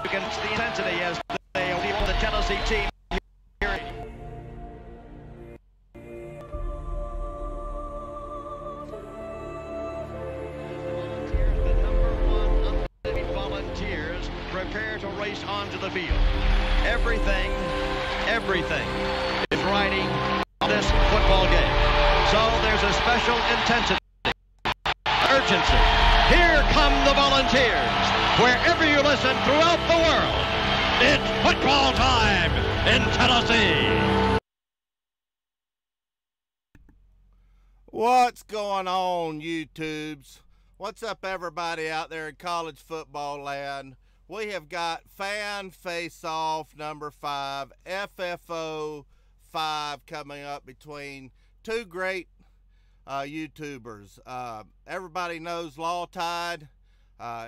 against the intensity as they will the Tennessee team here. The number 1 volunteers prepare to race onto the field. Everything is riding on this football game. So there's a special intensity, urgency. Here come the volunteers. Wherever you listen throughout the world, it's football time in Tennessee. What's going on, YouTubes? What's up, everybody out there in college football land? We have got fan face-off number 5, FFO 5, coming up between two great YouTubers. Everybody knows Lawtide.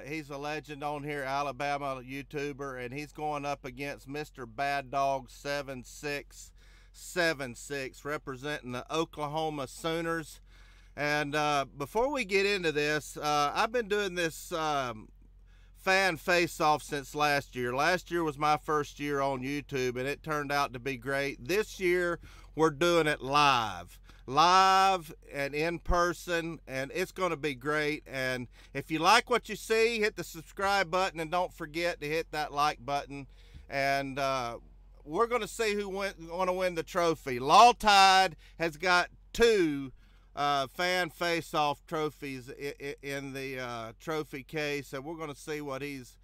He's a legend on here, Alabama YouTuber, and he's going up against MrBaddog7676, representing the Oklahoma Sooners. And before we get into this, I've been doing this fan face-off since last year. Last year was my first year on YouTube, and it turned out to be great. This year, we're doing it live and in person, and it's going to be great. And if you like what you see, hit the subscribe button, and don't forget to hit that like button. And we're going to see who's going to win the trophy. Lawtide has got 2 fan face-off trophies in the trophy case, and we're going to see what he's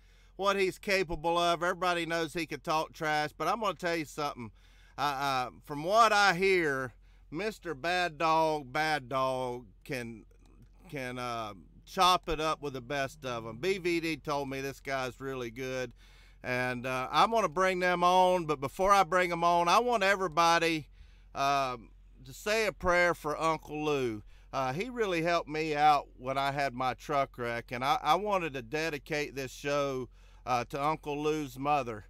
capable of. Everybody knows he can talk trash, but I'm going to tell you something. From what I hear, Mr. Bad Dog can chop it up with the best of them. BVD told me this guy's really good, and I'm going to bring them on. But before I bring them on, I want everybody to say a prayer for Uncle Lou. He really helped me out when I had my truck wreck, and I wanted to dedicate this show to Uncle Lou's mother.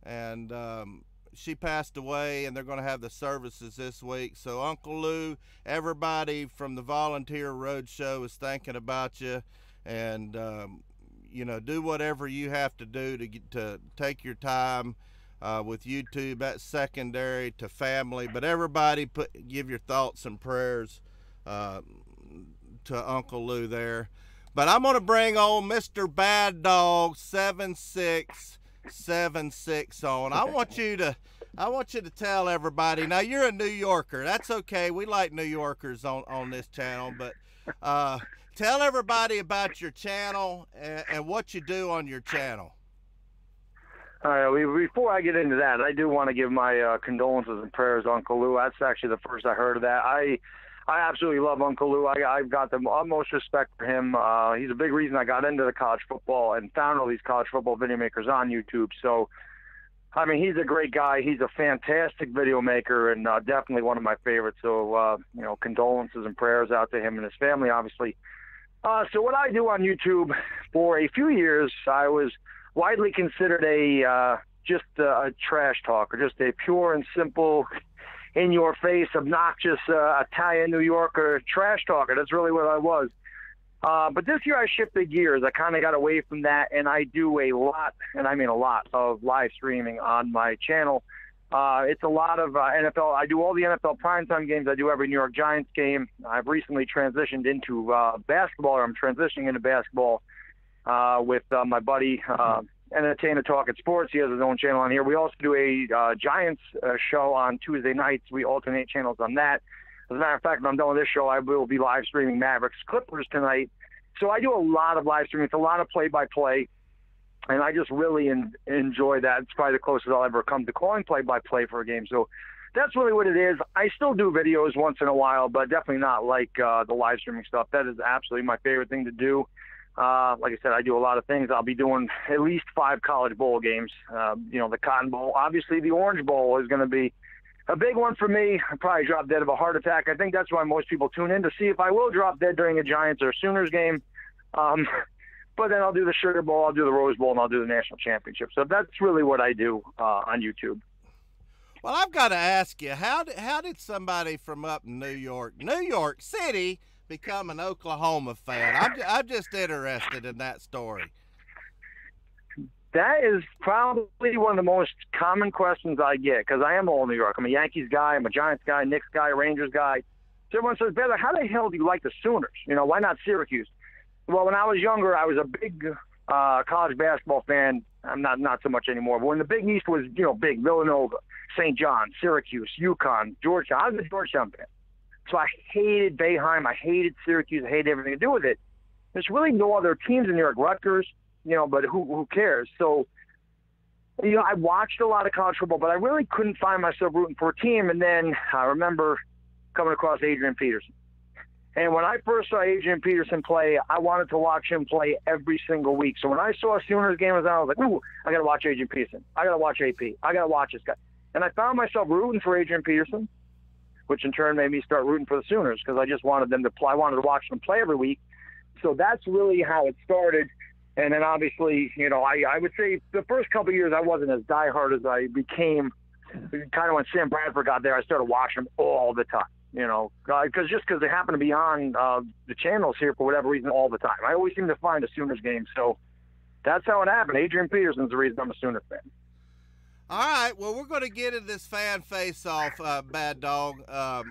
And she passed away, and they're going to have the services this week. So Uncle Lou, everybody from the Volunteer Roadshow is thinking about you, and you know, do whatever you have to do to take your time with YouTube. That's secondary to family, but everybody give your thoughts and prayers to Uncle Lou there. But I'm going to bring on Mr. Bad Dog 7676 on. I want you to tell everybody. Now, you're a New Yorker. That's okay. We like New Yorkers on this channel, but tell everybody about your channel and what you do on your channel. All right, before I get into that, I do want to give my condolences and prayers to Uncle Lou. That's actually the first I heard of that. I absolutely love Uncle Lou. I've got the utmost respect for him. He's a big reason I got into the college football and found all these college football video makers on YouTube. So, I mean, he's a great guy. He's a fantastic video maker, and definitely one of my favorites. So, you know, condolences and prayers out to him and his family, obviously. So what I do on YouTube, for a few years, I was widely considered just a trash talker, just a pure and simple, in-your-face, obnoxious Italian New Yorker trash talker. That's really what I was. But this year I shifted gears. I kind of got away from that, and I do a lot, and I mean a lot, of live streaming on my channel. It's a lot of NFL. I do all the NFL primetime games. I do every New York Giants game. I've recently transitioned into basketball, or I'm transitioning into basketball with my buddy, Entertainer Talk at Sports. He has his own channel on here. We also do a Giants show on Tuesday nights. We alternate channels on that. As a matter of fact, when I'm done with this show, I will be live streaming Mavericks Clippers tonight. So I do a lot of live streaming. It's a lot of play-by-play, and I just really enjoy that. It's probably the closest I'll ever come to calling play-by-play for a game. So that's really what it is. I still do videos once in a while, but definitely not like the live streaming stuff. That is absolutely my favorite thing to do. Like I said, I do a lot of things. I'll be doing at least 5 college bowl games. You know, the Cotton Bowl. Obviously, the Orange Bowl is going to be a big one for me. I probably drop dead of a heart attack. I think that's why most people tune in, to see if I will drop dead during a Giants or Sooners game. But then I'll do the Sugar Bowl, I'll do the Rose Bowl, and I'll do the National Championship. So that's really what I do on YouTube. Well, I've got to ask you, how did somebody from up in New York City, become an Oklahoma fan? I'm just interested in that story. That is probably one of the most common questions I get, because I am all New York. I'm a Yankees guy, I'm a Giants guy, Knicks guy, Rangers guy. So everyone says, Baylor, how the hell do you like the Sooners? You know, why not Syracuse? Well, when I was younger, I was a big college basketball fan. I'm not so much anymore. But when the Big East was, you know, big, Villanova, St. John, Syracuse, UConn, Georgetown, I was a Georgetown fan. So I hated Boeheim. I hated Syracuse. I hated everything to do with it. There's really no other teams in New York. Rutgers, you know, but who cares? So, you know, I watched a lot of college football, but I really couldn't find myself rooting for a team. And then I remember coming across Adrian Peterson. And when I first saw Adrian Peterson play, I wanted to watch him play every single week. So when I saw a Sooners game was on, I was like, ooh, I got to watch Adrian Peterson. I got to watch AP. I got to watch this guy. And I found myself rooting for Adrian Peterson, which in turn made me start rooting for the Sooners because I just wanted them to play. I wanted to watch them play every week. So that's really how it started. And then obviously, you know, I would say the first couple of years I wasn't as diehard as I became. Kind of when Sam Bradford got there, I started watching him all the time. You know, because they happen to be on the channels here for whatever reason all the time. I always seem to find a Sooners game. So that's how it happened. Adrian Peterson's the reason I'm a Sooners fan. All right, well, we're going to get into this fan face-off, Bad Dog.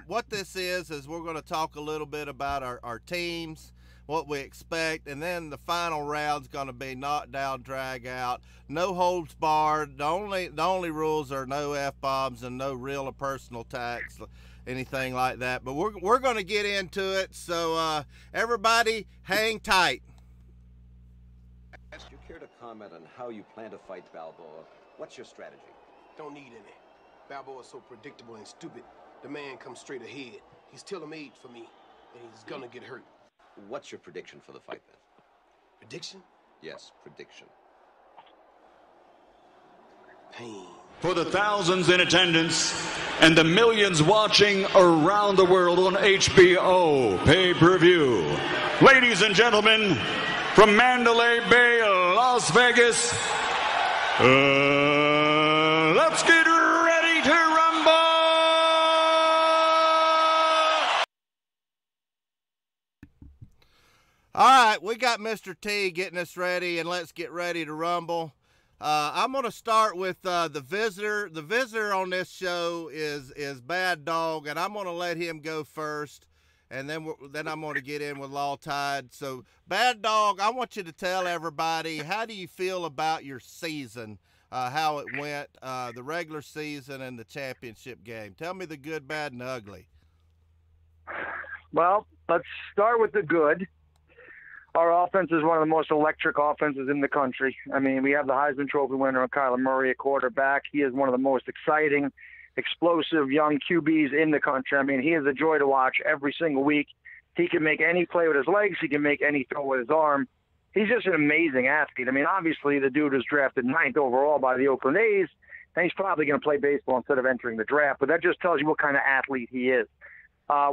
What this is we're going to talk a little bit about our teams, what we expect, and then the final round's going to be knockdown, drag out, no holds barred. The only rules are no F-bombs and no real or personal attacks, anything like that. But we're going to get into it, so everybody hang tight. Do you care to comment on how you plan to fight Balboa? What's your strategy? Don't need any. Balboa's so predictable and stupid. The man comes straight ahead. He's tailor-made for me, and he's gonna get hurt. What's your prediction for the fight, then? Prediction? Yes, prediction. Pain. For the thousands in attendance and the millions watching around the world on HBO pay-per-view. Ladies and gentlemen, from Mandalay Bay, Las Vegas, let's get ready to rumble! All right, we got Mr. T getting us ready, and let's get ready to rumble. I'm going to start with the visitor. The visitor on this show is Bad Dog, and I'm going to let him go first, and then I'm going to get in with Lawtide. So, Bad Dog, I want you to tell everybody, how do you feel about your season, how it went, the regular season and the championship game? Tell me the good, bad, and ugly. Well, let's start with the good. Our offense is one of the most electric offenses in the country. I mean, we have the Heisman Trophy winner, Kyler Murray, at quarterback. He is one of the most exciting, explosive young QBs in the country. I mean, he is a joy to watch every single week. He can make any play with his legs. He can make any throw with his arm. He's just an amazing athlete. I mean, obviously, the dude was drafted 9th overall by the Oakland A's, and he's probably going to play baseball instead of entering the draft. But that just tells you what kind of athlete he is.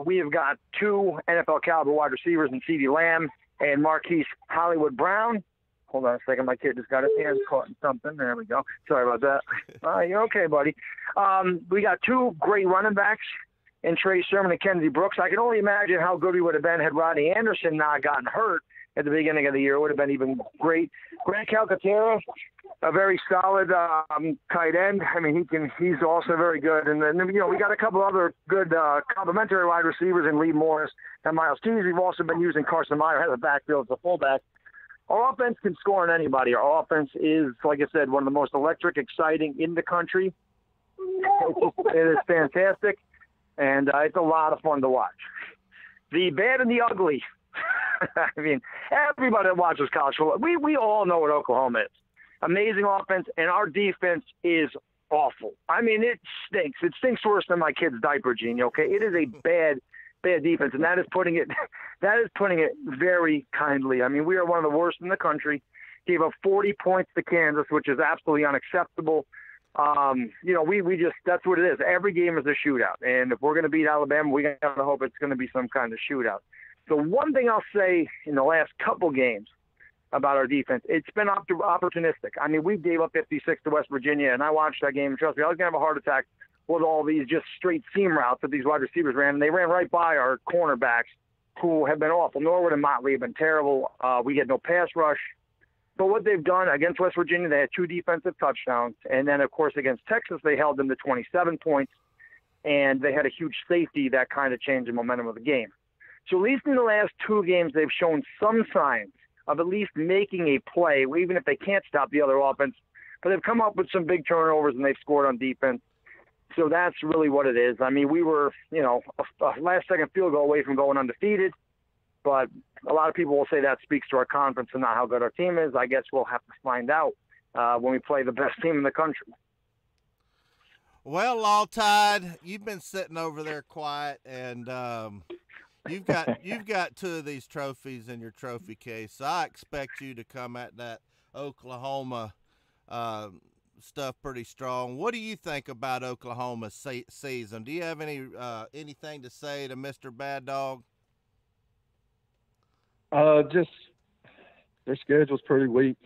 We have got 2 NFL-caliber wide receivers in CeeDee Lamb and Marquise Hollywood Brown. Hold on a second. My kid just got his hands caught in something. There we go. Sorry about that. You're okay, buddy. We got 2 great running backs in Trey Sermon and Kenzie Brooks. I can only imagine how good we would have been had Rodney Anderson not gotten hurt at the beginning of the year. It would have been even great. Grant Calcaterra, a very solid tight end. I mean, he's also very good. And then, you know, we got a couple other good complementary wide receivers in Lee Morris and Miles Keys. We've also been using Carson Meyer at the backfield as a fullback. Our offense can score on anybody. Our offense is, like I said, one of the most electric, exciting in the country. It is fantastic, and it's a lot of fun to watch. The bad and the ugly. I mean, everybody that watches college football, we all know what Oklahoma is. Amazing offense, and our defense is awful. I mean, it stinks. It stinks worse than my kid's diaper, Gene, okay? It is a bad defense, and that is putting it very kindly. I mean, we are one of the worst in the country. Gave up 40 points to Kansas, which is absolutely unacceptable. You know, we just, that's what it is. Every game is a shootout, and if we're going to beat Alabama, we got to hope it's going to be some kind of shootout. The one thing I'll say in the last couple games about our defense, it's been opportunistic. I mean, we gave up 56 to West Virginia, and I watched that game, and trust me, I was going to have a heart attack with all these just straight seam routes that these wide receivers ran, and they ran right by our cornerbacks, who have been awful. Norwood and Motley have been terrible. We had no pass rush. But what they've done against West Virginia, they had 2 defensive touchdowns. And then, of course, against Texas, they held them to 27 points. And they had a huge safety that kind of changed the momentum of the game. So at least in the last 2 games, they've shown some signs of at least making a play, even if they can't stop the other offense. But they've come up with some big turnovers, and they've scored on defense. So that's really what it is. I mean, we were, a last-second field goal away from going undefeated. But a lot of people will say that speaks to our conference and not how good our team is. I guess we'll have to find out when we play the best team in the country. Well, Lawtide, you've been sitting over there quiet, and you've got 2 of these trophies in your trophy case. So I expect you to come at that Oklahoma stuff pretty strong. What do you think about Oklahoma's season? Do you have anything to say to Mr. Bad Dog? Just their schedule's pretty weak.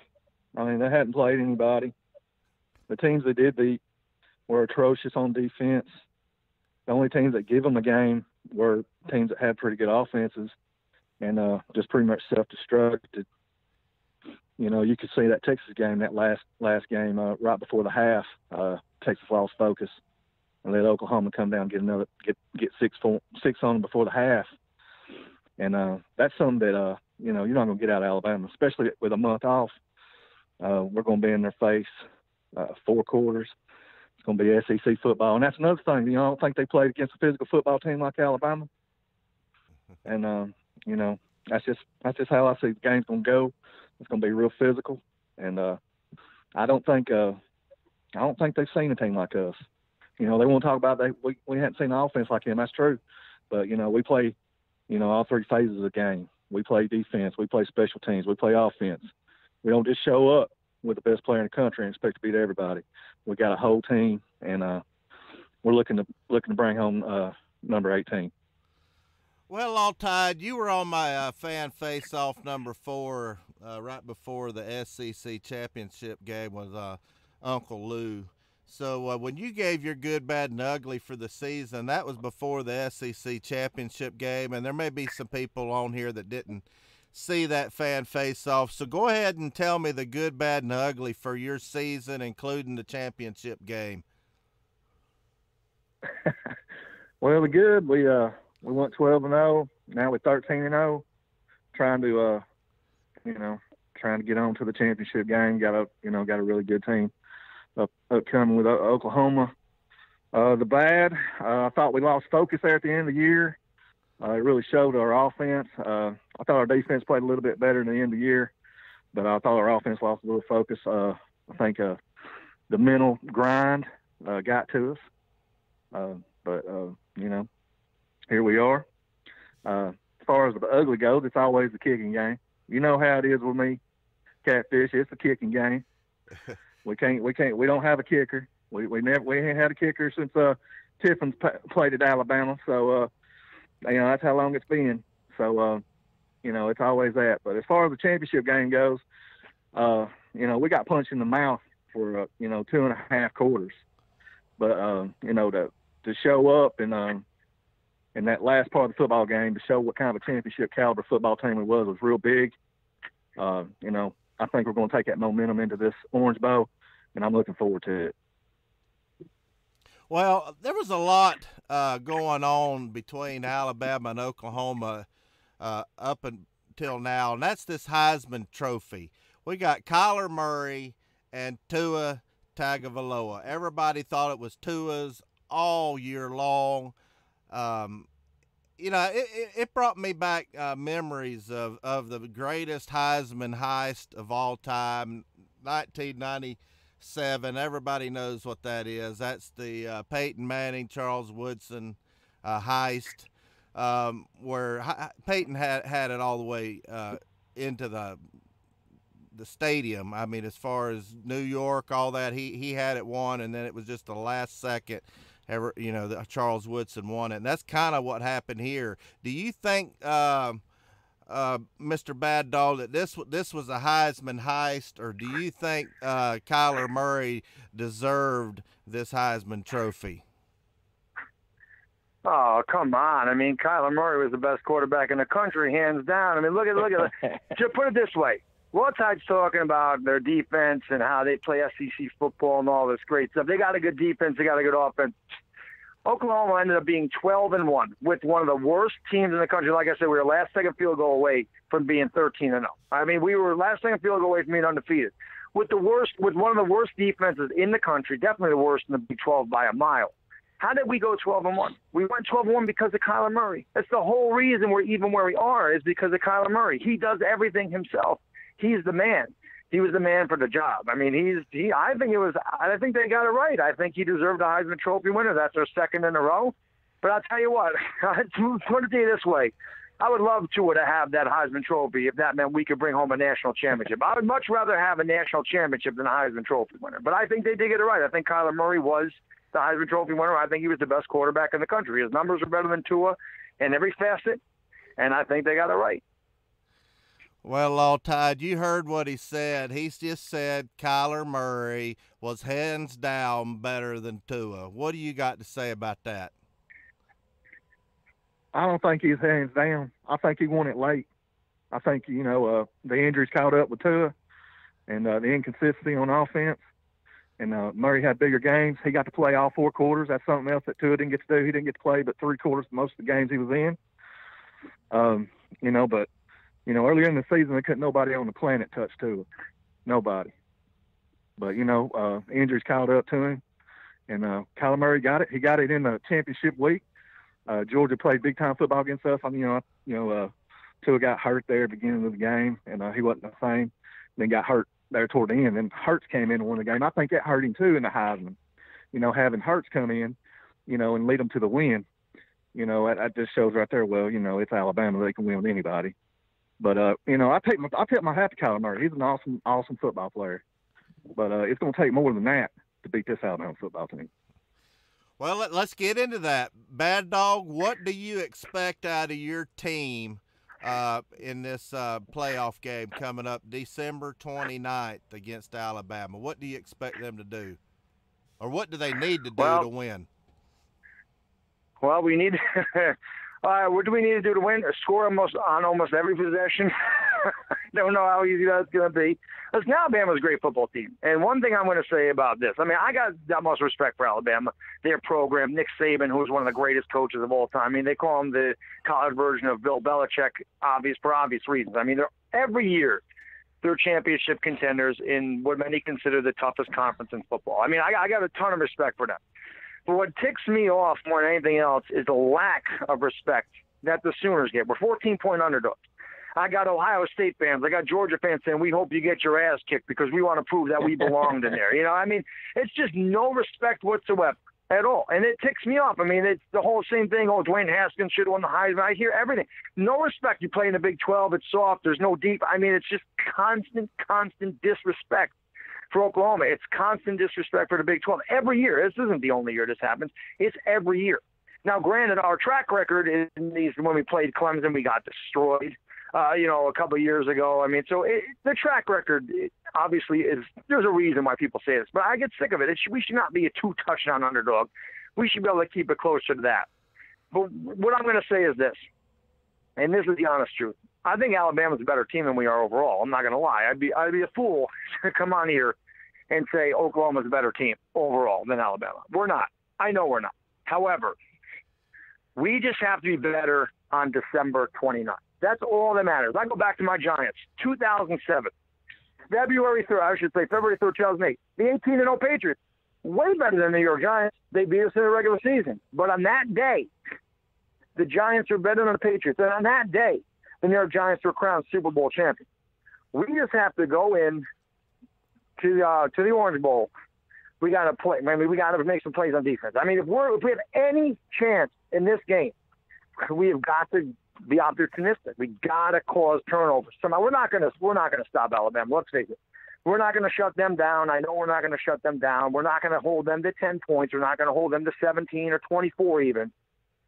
I mean, they hadn't played anybody. The teams they did beat were atrocious on defense. The only teams that give them a game were teams that had pretty good offenses and just pretty much self-destructed. You could see that Texas game, that last game right before the half, Texas lost focus and let Oklahoma come down and get 6 on them before the half. And that's something that, you're not going to get out of Alabama, especially with a month off. We're going to be in their face 4 quarters. It's going to be SEC football. And that's another thing. I don't think they played against a physical football team like Alabama. And, that's just how I see the game's going to go. It's going to be real physical. And I don't think they've seen a team like us. They want to talk about we hadn't seen an offense like him. That's true. But, we play all 3 phases of the game. We play defense, we play special teams, we play offense. We don't just show up with the best player in the country and expect to beat everybody. We got a whole team, and we're looking to bring home number 18. Well, Lawtide, you were on my fan face-off number 4 right before the SEC championship game with Uncle Lou. So when you gave your good, bad, and ugly for the season, that was before the SEC championship game, and there may be some people on here that didn't see that fan face-off. So go ahead and tell me the good, bad, and ugly for your season, including the championship game. Well, the good, we went 12-0. Now we're 13-0, trying to get on to the championship game. Got a really good team upcoming with Oklahoma. The bad, I thought we lost focus there at the end of the year. It really showed our offense. I thought our defense played a little bit better in the end of the year, but I thought our offense lost a little focus. I think the mental grind got to us. But here we are. As far as the ugly goes, it's always the kicking game. You know how it is with me, Catfish. It's the kicking game. We don't have a kicker. We ain't had a kicker since Tiffin's played at Alabama. So that's how long it's been. So it's always that. But as far as the championship game goes, we got punched in the mouth for 2.5 quarters. But to show up and in that last part of the football game, to show what kind of a championship caliber football team it was real big. I think we're going to take that momentum into this Orange Bowl, and I'm looking forward to it. Well, there was a lot going on between Alabama and Oklahoma up until now, and that's this Heisman Trophy. We got Kyler Murray and Tua Tagovailoa. Everybody thought it was Tua's all year long. It brought me back memories of the greatest Heisman heist of all time, 1997. Everybody knows what that is. That's the Peyton Manning, Charles Woodson heist, where Peyton had it all the way into the stadium. I mean, as far as New York, all that, he had it won, and then it was just the last second. Charles Woodson won it, and that's kind of what happened here. Do you think, Mr. Bad Dog, that this was a Heisman heist, or do you think Kyler Murray deserved this Heisman Trophy? Oh, come on. I mean, Kyler Murray was the best quarterback in the country, hands down. I mean, look at just put it this way. Lawtide's talking about their defense and how they play SEC football and all this great stuff. They got a good defense. They got a good offense. Oklahoma ended up being 12-1 with one of the worst teams in the country. Like I said, we were last second field goal away from being 13-0. I mean, we were last second field goal away from being undefeated. With one of the worst defenses in the country, definitely the worst in the Big 12 by a mile. How did we go 12-1? We went 12-1 because of Kyler Murray. That's the whole reason we're even where we are, is because of Kyler Murray. He does everything himself. He's the man. He was the man for the job. I mean, I think they got it right. I think he deserved a Heisman Trophy winner. That's their second in a row. But I'll tell you what, put it to you this way. I would love Tua to have that Heisman Trophy if that meant we could bring home a national championship. I would much rather have a national championship than a Heisman Trophy winner. But I think they did get it right. I think Kyler Murray was the Heisman Trophy winner. I think he was the best quarterback in the country. His numbers are better than Tua in every facet, and I think they got it right. Well, Lawtide, you heard what he said. He's just said Kyler Murray was hands down better than Tua. What do you got to say about that? I don't think he's hands down. I think he won it late. I think, the injuries caught up with Tua and the inconsistency on offense. And Murray had bigger games. He got to play all 4 quarters. That's something else that Tua didn't get to do. He didn't get to play but 3 quarters most of the games he was in. But earlier in the season, there couldn't nobody on the planet touch Tua. Nobody. But, injuries caught up to him. And Kyler Murray got it. He got it in the championship week. Georgia played big-time football against us. Tua got hurt there at the beginning of the game, and he wasn't the same. Then got hurt there toward the end. And Hurts came in and won the game. I think that hurt him, too, in the Heisman. Having Hurts come in, and lead them to the win. That just shows right there, well, it's Alabama. They can win with anybody. But, I tip my hat to Kyler Murray. He's an awesome, awesome football player. But it's going to take more than that to beat this Alabama football team. Well, let's get into that. Bad Dog, what do you expect out of your team in this playoff game coming up December 29th against Alabama? What do you expect them to do? Or what do they need to do to win? Well, we need what do we need to do to win? Score on almost every possession. Don't know how easy that's going to be. Listen, Alabama's a great football team. And one thing I'm going to say about this, I got that much respect for Alabama, their program, Nick Saban, who's one of the greatest coaches of all time. They call him the college version of Bill Belichick, for obvious reasons. Every year they're championship contenders in what many consider the toughest conference in football. I got a ton of respect for them. But what ticks me off more than anything else is the lack of respect that the Sooners get. We're 14-point underdogs. I got Ohio State fans. I got Georgia fans saying, we hope you get your ass kicked because we want to prove that we belonged in there. It's just no respect whatsoever at all. And it ticks me off. It's the whole same thing. Oh, Dwayne Haskins should have won the Heisman. I hear everything. No respect. You play in the Big 12. It's soft. There's no deep. It's just constant disrespect for Oklahoma. It's constant disrespect for the Big 12. Every year. This isn't the only year this happens. It's every year. Now, granted, our track record in these, when we played Clemson, we got destroyed. A couple of years ago. The track record obviously is, there's a reason why people say this, but I get sick of it. We should not be a 2-touchdown underdog. We should be able to keep it closer to that. But what I'm going to say is this, and this is the honest truth. I think Alabama's a better team than we are overall. I'm not going to lie. I'd be a fool to come on here and say Oklahoma's a better team overall than Alabama. We're not. I know we're not. However, we just have to be better on December 29th. That's all that matters. I go back to my Giants, 2007. February 3rd, 2008. The 18-0 Patriots, way better than the New York Giants. They beat us in the regular season. But on that day, the Giants are better than the Patriots. And on that day, the New York Giants were crowned Super Bowl champions. We just have to go in to the Orange Bowl. We got to play. We got to make some plays on defense. If we have any chance in this game, we have got to be opportunistic. We gotta cause turnovers. We're not gonna stop Alabama. Let's face it. We're not gonna shut them down. I know we're not gonna shut them down. We're not gonna hold them to 10 points. We're not gonna hold them to 17 or 24 even.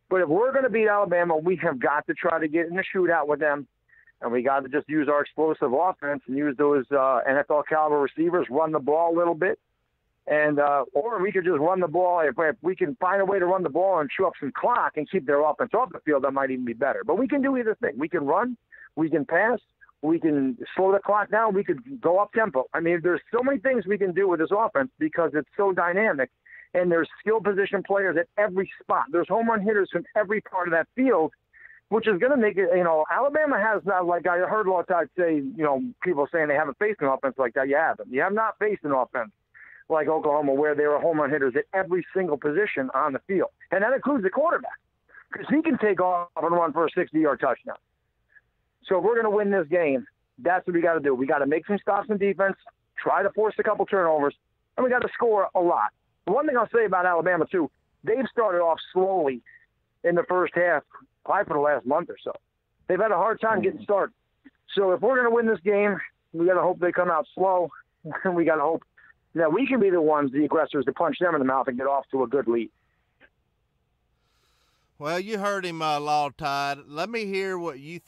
But if we're gonna beat Alabama, we have got to try to get in a shootout with them, and we got to just use our explosive offense and use those NFL caliber receivers, run the ball a little bit. And or we could just run the ball. If we can find a way to run the ball and chew up some clock and keep their offense off the field, that might even be better. But we can do either thing. We can run, we can pass, We can slow the clock down. We could go up tempo. I mean, there's so many things we can do with this offense because it's so dynamic, and there's skill position players at every spot. There's home run hitters from every part of that field, which is going to make it, Alabama has not, like I heard Lawtide say, people saying they haven't faced an offense like that. You haven't. You have not faced an offense like Oklahoma where there are home run hitters at every single position on the field. And that includes the quarterback because he can take off and run for a 60-yard touchdown. So if we're going to win this game, that's what we got to do. We got to make some stops in defense, try to force a couple turnovers, and we got to score a lot. One thing I'll say about Alabama, too, they've started off slowly in the first half, probably for the last month or so. They've had a hard time getting started. So if we're going to win this game, we got to hope they come out slow, and we got to hope that we can be the ones, the aggressors, to punch them in the mouth and get off to a good lead. Well, you heard him, Lawtide. Let me hear what you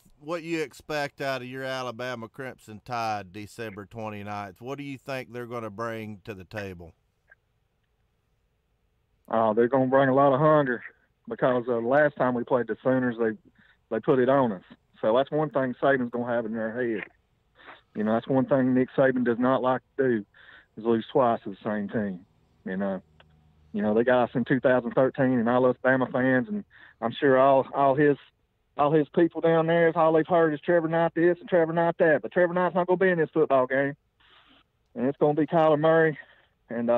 expect out of your Alabama Crimson Tide December 29th. What do you think they're going to bring to the table? They're going to bring a lot of hunger because last time we played the Sooners, they put it on us. So that's one thing Saban's going to have in their head. That's one thing Nick Saban does not like to do is lose twice to the same team. They got us in 2013, and all us Bama fans, and I'm sure all his people down there, is all they've heard is Trevor Knight this and Trevor Knight that. But Trevor Knight's not going to be in this football game, and it's going to be Kyler Murray. And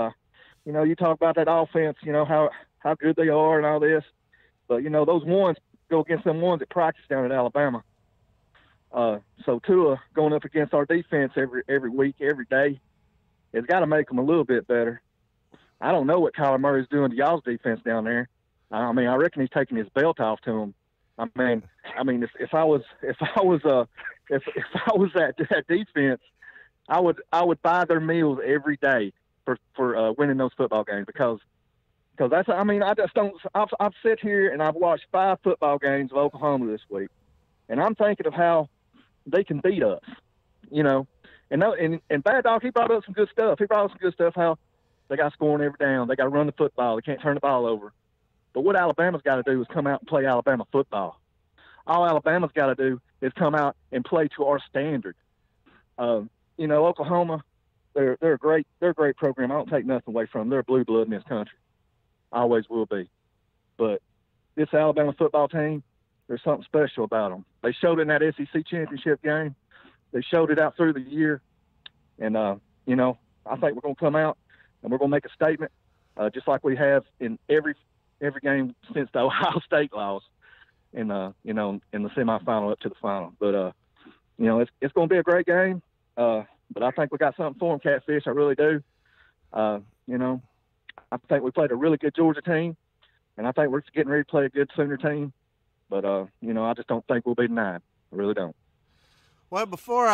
you talk about that offense, how good they are and all this, but those ones go against them ones that practice down at Alabama. So Tua going up against our defense every week, every day, it's got to make them a little bit better. I don't know what Kyler Murray's doing to y'all's defense down there. I reckon he's taking his belt off to him. If I was that defense, I would buy their meals every day for winning those football games because that's, I just don't. I've sat here and I've watched 5 football games of Oklahoma this week, and I'm thinking of how they can beat us, And Bad Dog, he brought up some good stuff. How they got scoring every down. They got to run the football. They can't turn the ball over. But what Alabama's got to do is come out and play Alabama football. All Alabama's got to do is come out and play to our standard. Oklahoma, they're a great program. I don't take nothing away from them. They're blue blood in this country. Always will be. But this Alabama football team, there's something special about them. They showed it in that SEC championship game. They showed it out through the year. And, I think we're going to come out and we're going to make a statement, just like we have in every game since the Ohio State loss in the semifinal up to the final. But, it's going to be a great game. But I think we got something for them, Catfish. I really do. I think we played a really good Georgia team, and I think we're getting ready to play a good Sooner team. But, I just don't think we'll be denied. I really don't. Well, before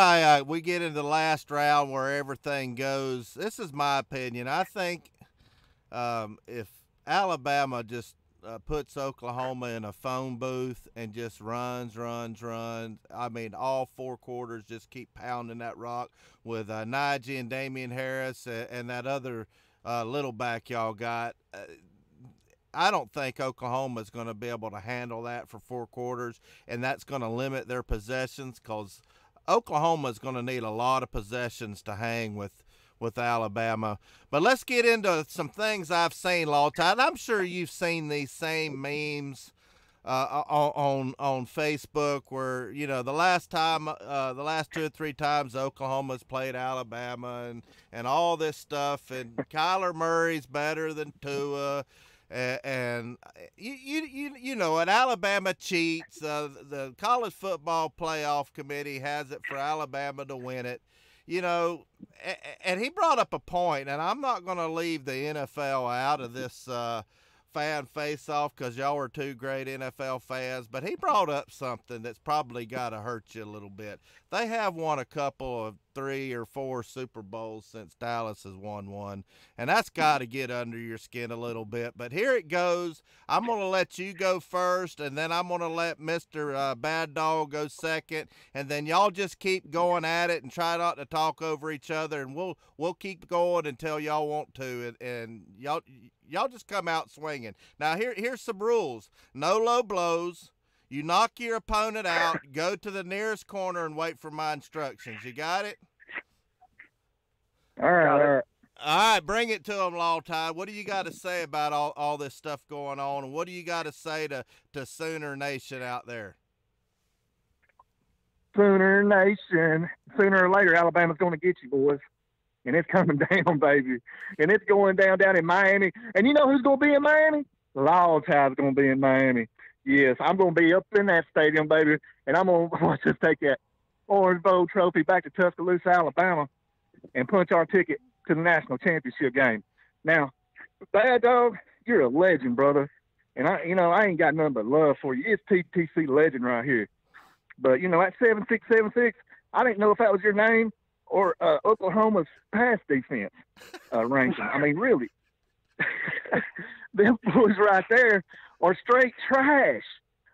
we get into the last round where everything goes, this is my opinion. I think if Alabama just puts Oklahoma in a phone booth and just runs, all 4 quarters, just keep pounding that rock with Najee and Damian Harris and that other little back y'all got. I don't think Oklahoma's going to be able to handle that for 4 quarters, and that's going to limit their possessions because Oklahoma's going to need a lot of possessions to hang with Alabama. But let's get into some things I've seen, Lawtide. I'm sure you've seen these same memes on Facebook where, the last 2 or 3 times Oklahoma's played Alabama and all this stuff, and Kyler Murray's better than Tua. And and Alabama cheats. The college football playoff committee has it for Alabama to win it. And he brought up a point, and I'm not going to leave the NFL out of this fan face-off because y'all are 2 great NFL fans, but he brought up something that's probably got to hurt you a little bit. They have won a couple of 3 or 4 Super Bowls since Dallas has won one, and that's got to get under your skin a little bit. But here it goes. I'm going to let you go first, and then I'm going to let Mr. Bad Dog go second, and then y'all just keep going at it and try not to talk over each other, and we'll keep going until y'all want to, and y'all just come out swinging. Now here's some rules: no low blows. You knock your opponent out, go to the nearest corner, and wait for my instructions. You got it? All right. All right, bring it to them, Lawtide. What do you got to say about all this stuff going on, and what do you got to say to Sooner Nation out there? Sooner Nation. Sooner or later, Alabama's going to get you, boys. And it's coming down, baby. And it's going down in Miami. And you know who's going to be in Miami? Lawtide's going to be in Miami. Yes, I'm going to be up in that stadium, baby. And I'm going to watch us take that Orange Bowl trophy back to Tuscaloosa, Alabama, and punch our ticket to the national championship game. Now, Bad Dog, you're a legend, brother. And I ain't got nothing but love for you. It's TTC legend right here. But, that 7676, I didn't know if that was your name or Oklahoma's pass defense ranking. I mean, really. Them boys right there are straight trash.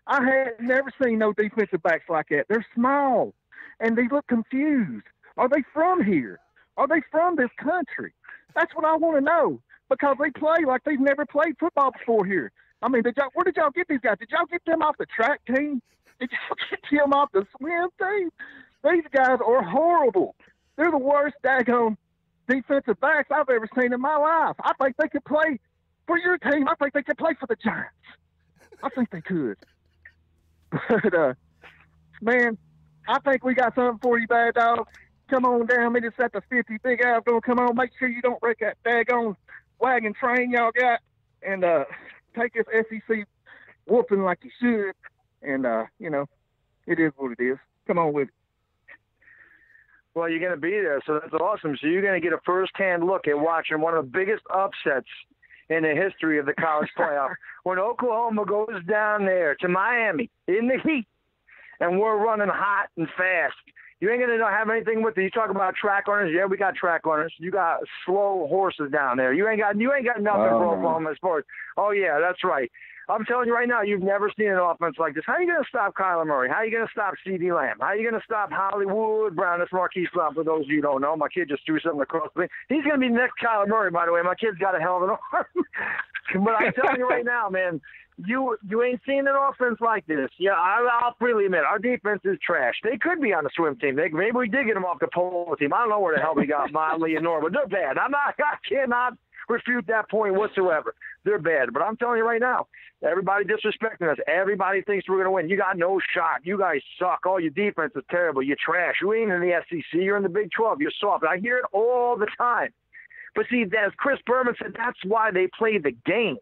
I had never seen no defensive backs like that. They're small, and they look confused. Are they from here? Are they from this country? That's what I want to know, because they play like they've never played football before here. I mean, where did y'all get these guys? Did y'all get them off the track team? Did y'all get them off the swim team? These guys are horrible. They're the worst daggone defensive backs I've ever seen in my life. I think they could play for your team. I think they could play for the Giants. I think they could. But, man, I think we got something for you, Bad Dog. Come on down. Meet us at the 50. Big Al's going to come on. Make sure you don't wreck that daggone wagon train y'all got. And take this SEC whooping like you should. And, it is what it is. Come on with it. Well, you're going to be there, so that's awesome. So you're going to get a first-hand look at watching one of the biggest upsets in the history of the college playoff. When Oklahoma goes down there to Miami in the heat, and we're running hot and fast, you ain't going to have anything with it. You talk about track runners. Yeah, we got track runners. You got slow horses down there. You ain't got nothing for Oklahoma sports. Oh, yeah, that's right. I'm telling you right now, you've never seen an offense like this. How are you going to stop Kyler Murray? How are you going to stop CeeDee Lamb? How are you going to stop Hollywood Brown? That's Marquise Brown, for those of you who don't know. My kid just threw something across the thing. He's going to be the next Kyler Murray, by the way. My kid's got a hell of an arm. But I'm telling you right now, man, you ain't seen an offense like this. Yeah, I'll freely admit, our defense is trash. They could be on the swim team. Maybe we did get them off the pole team. I don't know where the hell we got Miley and Norwood. They're bad. I cannot refute that point whatsoever. They're bad. But I'm telling you right now, everybody disrespecting us. Everybody thinks we're going to win. You got no shot. You guys suck. Oh, your defense is terrible. You're trash. You ain't in the SEC. You're in the Big 12. You're soft. I hear it all the time. But see, as Chris Berman said, that's why they play the game.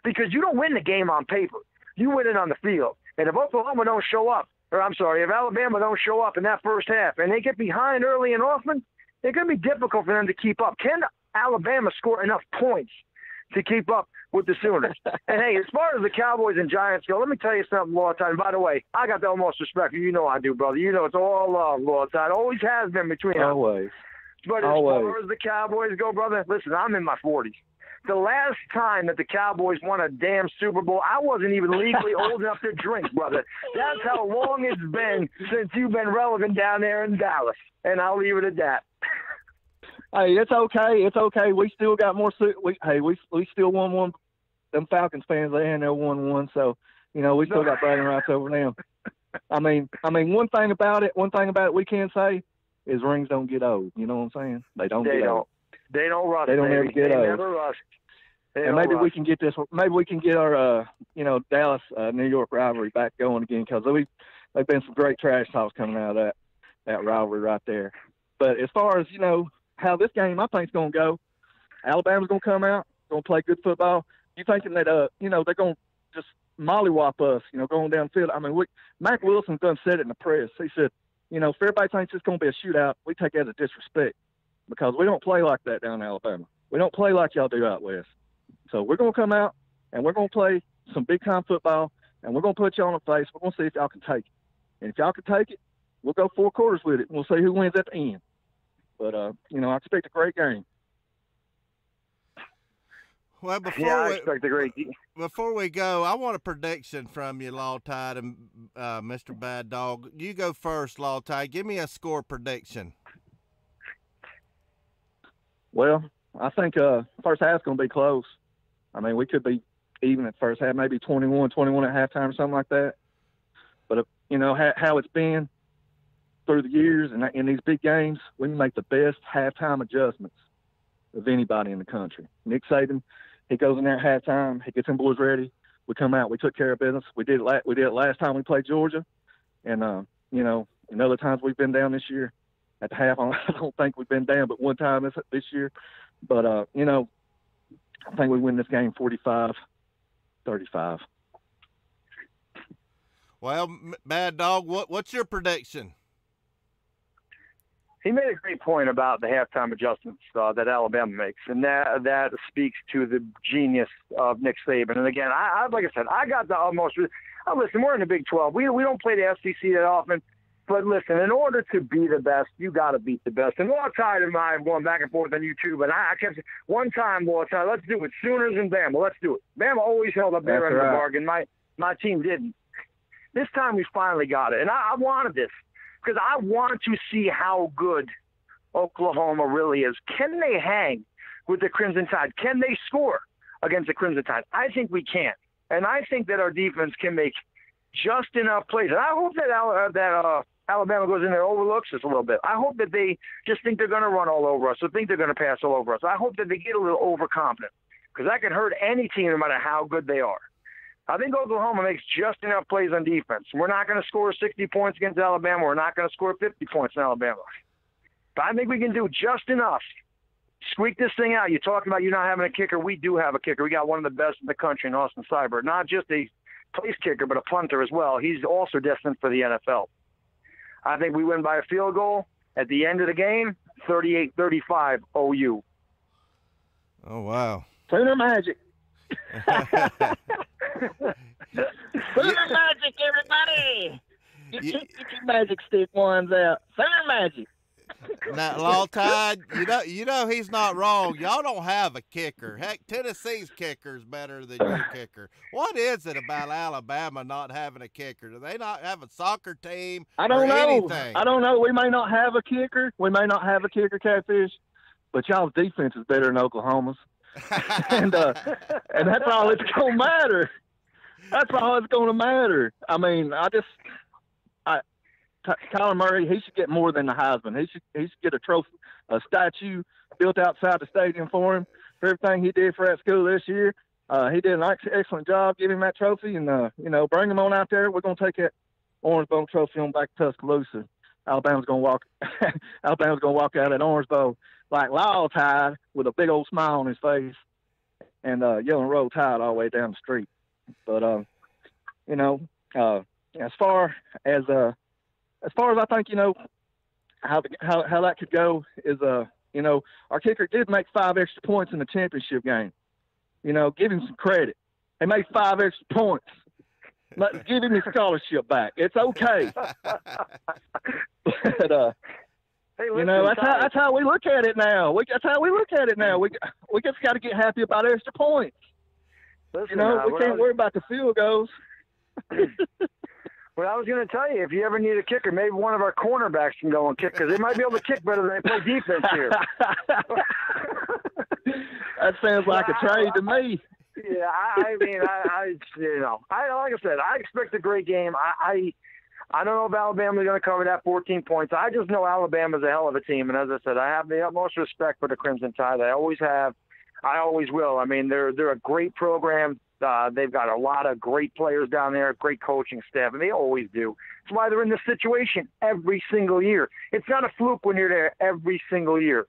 Because you don't win the game on paper. You win it on the field. And if Oklahoma don't show up, if Alabama don't show up in that first half and they get behind early and often, it's going to be difficult for them to keep up. Can Alabama score enough points to keep up with the Sooners? And, hey, as far as the Cowboys and Giants go, let me tell you something, Lawtide. By the way, I got the utmost respect for you. You know I do, brother. You know it's all love, Lawtide. Always has been between us. Always. But as far as the Cowboys go, brother, listen, I'm in my 40s. The last time that the Cowboys won a damn Super Bowl, I wasn't even legally old enough to drink, brother. That's how long it's been since you've been relevant down there in Dallas. And I'll leave it at that. Hey, it's okay. It's okay. We still got more. We still won one. Them Falcons fans, they ain't never won one. So, we still got bragging rights over them. I mean, one thing about it we can say is rings don't get old. You know what I'm saying? They don't get old. They don't rust. They don't ever get old. Never rust. And maybe we can get this. Maybe we can get our, Dallas, New York rivalry back going again, because they've been some great trash talks coming out of that rivalry right there. But as far as how this game, I think, is going to go, Alabama's going to come out, going to play good football. You thinking that they're going to just mollywop us, going down the field? I mean, Mac Wilson done said it in the press. He said, if everybody thinks it's going to be a shootout, we take that as disrespect, because we don't play like that down in Alabama. We don't play like y'all do out west. So we're going to come out, and we're going to play some big-time football, and we're going to put you on the face. We're going to see if y'all can take it. And if y'all can take it, we'll go 4 quarters with it, and we'll see who wins at the end. But, I expect a great game. Well, before we go, I want a prediction from you, Lawtide and Mr. Bad Dog. You go first, Lawtide. Give me a score prediction. Well, I think first half's going to be close. I mean, we could be even at first half, maybe 21 at halftime or something like that. But you know how it's been through the years, and in these big games, we make the best halftime adjustments of anybody in the country. Nick Saban, he goes in there at halftime, he gets them boys ready. We come out, we took care of business. We did it last time we played Georgia, and you know, and other times we've been down this year at the half. I don't think we've been down, but one time this year. But you know, I think we win this game 45-35. Well, Bad Dog, what's your prediction? He made a great point about the halftime adjustments that Alabama makes, and that speaks to the genius of Nick Saban. And again, I like I said, I got the utmost. Listen, we're in the Big 12. We don't play the SEC that often, but listen, in order to be the best, you got to beat the best. And Lawtide and I have gone back and forth on YouTube, and I kept saying, one time, Lawtide, let's do it. Sooners and Bama, let's do it. Bama always held up their end of the bargain. My team didn't. This time we finally got it, and I wanted this. Because I want to see how good Oklahoma really is. Can they hang with the Crimson Tide? Can they score against the Crimson Tide? I think we can. And I think that our defense can make just enough plays. And I hope that Alabama goes in there and overlooks us a little bit. I hope that they just think they're going to run all over us or think they're going to pass all over us. I hope that they get a little overconfident because that can hurt any team no matter how good they are. I think Oklahoma makes just enough plays on defense. We're not going to score 60 points against Alabama. We're not going to score 50 points in Alabama. But I think we can do just enough. Squeak this thing out. You're talking about you not having a kicker. We do have a kicker. We got one of the best in the country in Austin Seibert. Not just a place kicker, but a punter as well. He's also destined for the NFL. I think we win by a field goal at the end of the game, 38-35 OU. Oh, wow. Sooner Magic. Sooner Magic, everybody! Get your magic stick ones out. Sooner Magic. Now, Lawtide, you know he's not wrong. Y'all don't have a kicker. Heck, Tennessee's kicker is better than your kicker. What is it about Alabama not having a kicker? Do they not have a soccer team? I don't know. Anything? I don't know. We may not have a kicker. Catfish, but y'all's defense is better than Oklahoma's. and that's all it's gonna matter. That's all it's gonna matter. I mean, Kyler Murray, he should get more than the Heisman. He should get a trophy, a statue built outside the stadium for him for everything he did for that school this year. He did an excellent job. Give him that trophy, and bring him on out there. We're gonna take that Orange Bowl trophy on back to Tuscaloosa. Alabama's gonna walk out at Orange Bowl like Lawtide with a big old smile on his face and yelling Roll Tide all the way down the street. But as far as I think, how that could go is our kicker did make 5 extra points in the championship game. Give him some credit. He made 5 extra points. Let's give him his scholarship back. It's okay. But hey, listen, that's how we look at it now. We just got to get happy about extra points. Listen, we can't worry about the field goals. Well, I was going to tell you, if you ever need a kicker, maybe one of our cornerbacks can go and kick because they might be able to kick better than they play defense here. That sounds like a trade to me. Yeah, I mean, like I said, I expect a great game. I don't know if Alabama's going to cover that 14 points. I just know Alabama's a hell of a team, and as I said, I have the utmost respect for the Crimson Tide. I always have. I always will. I mean, they're a great program. They've got a lot of great players down there, great coaching staff, and they always do. That's why they're in this situation every single year. It's not a fluke when you're there every single year.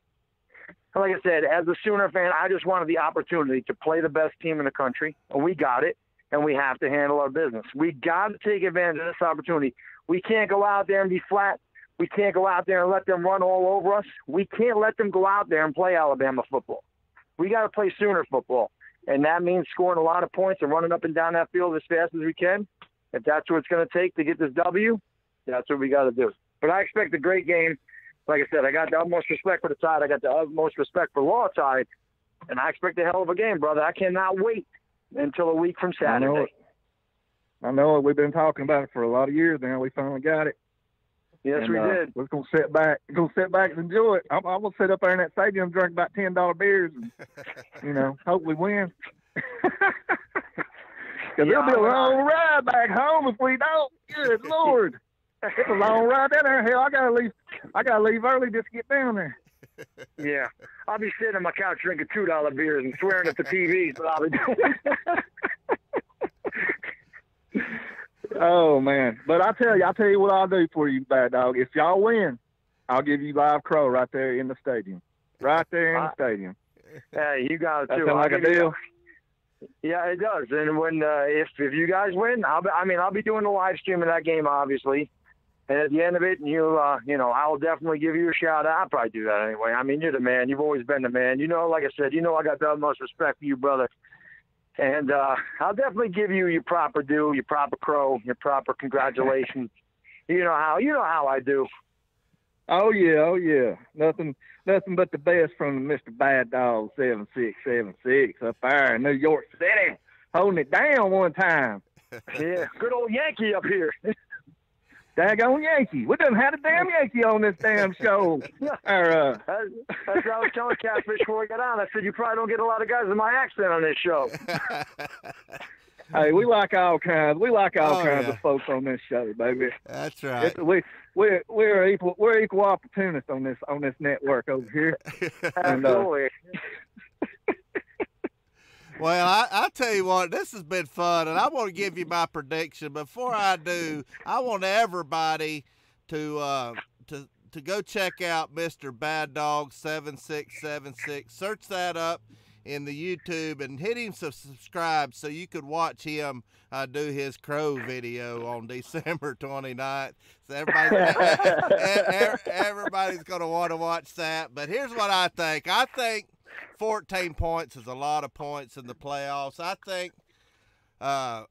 And like I said, as a Sooner fan, I just wanted the opportunity to play the best team in the country, and we got it, and we have to handle our business. We got to take advantage of this opportunity. We can't go out there and be flat. We can't go out there and let them run all over us. We can't let them go out there and play Alabama football. We got to play Sooner football. And that means scoring a lot of points and running up and down that field as fast as we can. If that's what it's going to take to get this W, that's what we got to do. But I expect a great game. Like I said, I got the utmost respect for the Tide. I got the utmost respect for Lawtide. And I expect a hell of a game, brother. I cannot wait until a week from Saturday. I know it. We've been talking about it for a lot of years now. We finally got it. Yes, we did. We're going to sit back. And enjoy it. I'm going to sit up there in that stadium and drink about $10 beers and, hopefully win. Because it'll be a long ride back home if we don't. Good Lord. It's a long ride down there. Hell, I gotta leave early just to get down there. Yeah. I'll be sitting on my couch drinking $2 beers and swearing at the TVs, but I'll be doing. Oh man. But I'll tell you what I'll do for you, Bad Dog. If y'all win, I'll give you live crow right there in the stadium. Right there in the stadium. Hey, you got it too. That sound like a deal? Yeah, it does. And when if you guys win, I'll be doing the live stream of that game, obviously. And at the end of it, I'll definitely give you a shout out. I'll probably do that anyway. I mean, you're the man. You've always been the man. Like I said, I got the utmost respect for you, brother. And I'll definitely give you your proper due, your proper crow, your proper congratulations. You know how I do. Oh yeah. Nothing but the best from Mr. McBaddog7676 up there in New York City, holding it down one time. Yeah, good old Yankee up here. Daggone Yankee. We done had a damn Yankee on this damn show. That's what I was telling Catfish before we got on. I said, you probably don't get a lot of guys with my accent on this show. Hey, we like all kinds. We like all kinds of folks on this show, baby. That's right. We're equal opportunists on this network over here. Absolutely. Well, I tell you what, this has been fun, and I want to give you my prediction. Before I do, I want everybody to go check out MrBaddog7676. Search that up in the YouTube and hit him subscribe so you could watch him do his crow video on December 29th. So everybody's going to want to watch that. But here's what I think. I think 14 points is a lot of points in the playoffs. I think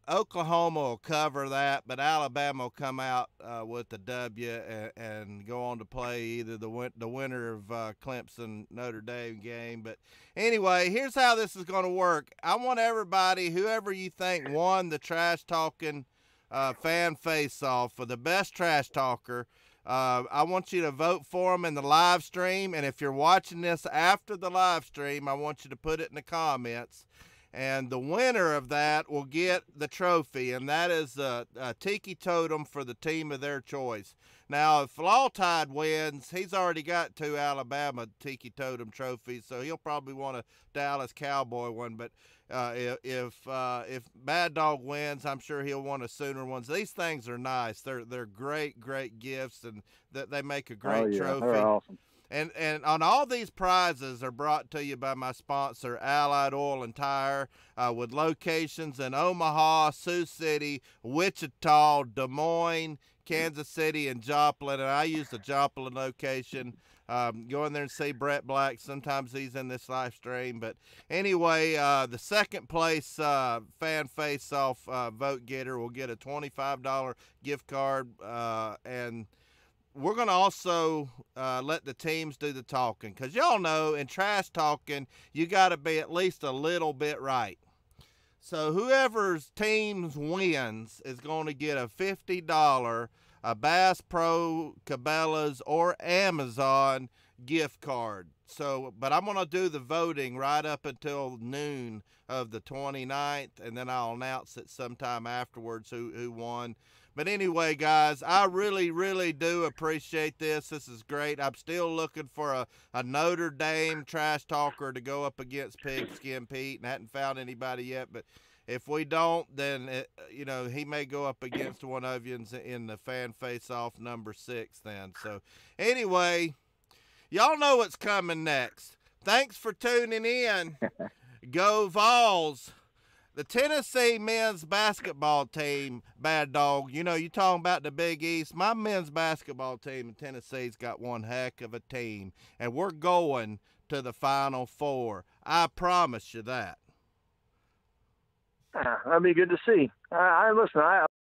Oklahoma will cover that, but Alabama will come out with the W and go on to play either the winner of Clemson-Notre Dame game. But anyway, here's how this is going to work. I want everybody, whoever you think won the trash talking fan face-off for the best trash talker, I want you to vote for them in the live stream. And if you're watching this after the live stream, I want you to put it in the comments. And the winner of that will get the trophy, and that is a tiki totem for the team of their choice. Now, if Lawtide wins, he's already got 2 Alabama tiki totem trophies, so he'll probably want a Dallas Cowboy one. But if Bad Dog wins, I'm sure he'll want a Sooner ones. These things are nice. They're great gifts, and they make a great trophy. They're awesome. And on all these prizes are brought to you by my sponsor, Allied Oil and Tire, with locations in Omaha, Sioux City, Wichita, Des Moines, Kansas City, and Joplin. And I use the Joplin location. Go in there and see Brett Black. Sometimes he's in this live stream. But anyway, the second place fan face-off vote getter will get a $25 gift card. And we're going to also let the teams do the talking, because y'all know in trash talking, you got to be at least a little bit right. So whoever's teams wins is going to get a $50 Bass Pro, Cabela's, or Amazon gift card. So, but I'm going to do the voting right up until noon of the 29th, and then I'll announce it sometime afterwards who won. But anyway, guys, I really do appreciate this. This is great. I'm still looking for a Notre Dame trash talker to go up against Pigskin Pete, and I hadn't found anybody yet. But if we don't, then he may go up against one of you in the fan face-off number 6 then. So anyway, y'all know what's coming next. Thanks for tuning in. Go Vols. The Tennessee men's basketball team, Bad Dog, you talking about the Big East. My men's basketball team in Tennessee's got one heck of a team, and we're going to the Final Four. I promise you that. That'd be good to see. Listen,